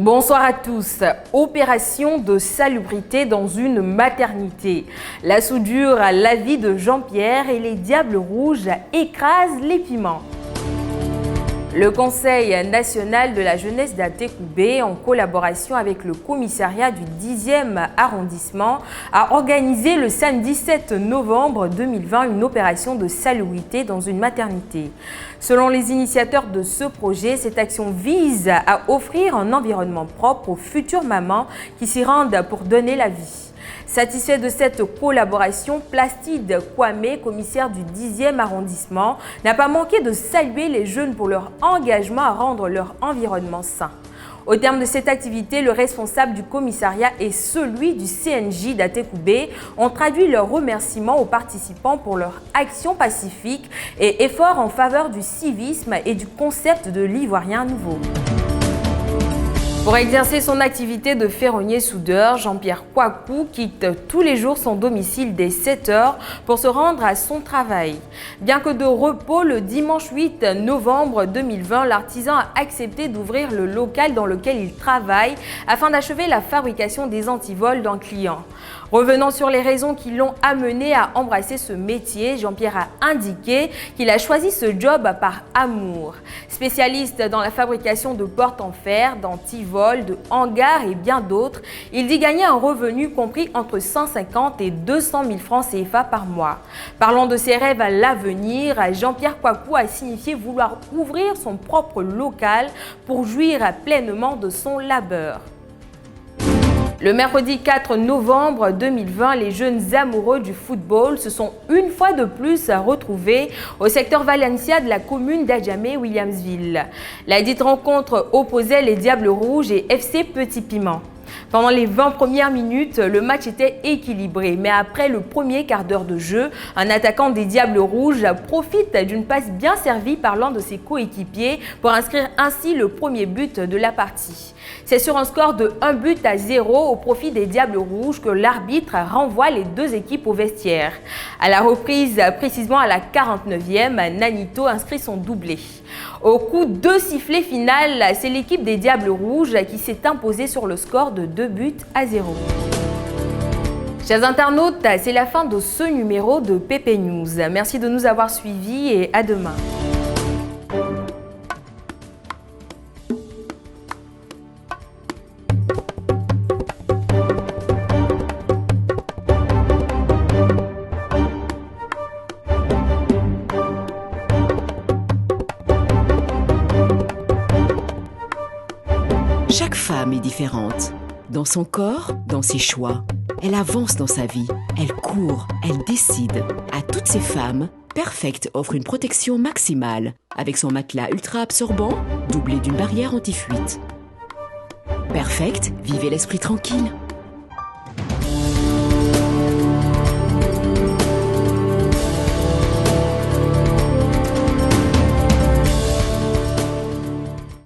Bonsoir à tous. Opération de salubrité dans une maternité. La soudure à la vie de Jean-Pierre et les Diables Rouges écrasent les piments. Le Conseil national de la jeunesse d'Atécoubé, en collaboration avec le commissariat du 10e arrondissement, a organisé le samedi 7 novembre 2020 une opération de salubrité dans une maternité. Selon les initiateurs de ce projet, cette action vise à offrir un environnement propre aux futures mamans qui s'y rendent pour donner la vie. Satisfait de cette collaboration, Plastide Kwame, commissaire du 10e arrondissement, n'a pas manqué de saluer les jeunes pour leur engagement à rendre leur environnement sain. Au terme de cette activité, le responsable du commissariat et celui du CNJ d'Atécoubé ont traduit leurs remerciements aux participants pour leur action pacifique et efforts en faveur du civisme et du concept de l'ivoirien nouveau. Pour exercer son activité de ferronnier-soudeur, Jean-Pierre Kwaku quitte tous les jours son domicile dès 7 h pour se rendre à son travail. Bien que de repos, le dimanche 8 novembre 2020, l'artisan a accepté d'ouvrir le local dans lequel il travaille afin d'achever la fabrication des antivols d'un client. Revenant sur les raisons qui l'ont amené à embrasser ce métier, Jean-Pierre a indiqué qu'il a choisi ce job par amour. Spécialiste dans la fabrication de portes en fer, d'antivols, de hangars et bien d'autres, il dit gagner un revenu compris entre 150 et 200 000 francs CFA par mois. Parlant de ses rêves à l'avenir, Jean-Pierre Kwaku a signifié vouloir ouvrir son propre local pour jouir pleinement de son labeur. Le mercredi 4 novembre 2020, les jeunes amoureux du football se sont une fois de plus retrouvés au secteur Valencia de la commune d'Adjamé-Williamsville. La dite rencontre opposait les Diables Rouges et FC Petit Piment. Pendant les 20 premières minutes, le match était équilibré, mais après le premier quart d'heure de jeu, un attaquant des Diables Rouges profite d'une passe bien servie par l'un de ses coéquipiers pour inscrire ainsi le premier but de la partie. C'est sur un score de 1-0 au profit des Diables Rouges que l'arbitre renvoie les deux équipes au vestiaire. À la reprise, précisément à la 49e, Nanito inscrit son doublé. Au coup de sifflet final, c'est l'équipe des Diables Rouges qui s'est imposée sur le score de 2-0. Chers internautes, c'est la fin de ce numéro de PP News. Merci de nous avoir suivis et à demain. Chaque femme est différente. Dans son corps, dans ses choix. Elle avance dans sa vie, elle court, elle décide. À toutes ces femmes, Perfect offre une protection maximale avec son matelas ultra absorbant, doublé d'une barrière anti-fuite. Perfect, vivez l'esprit tranquille.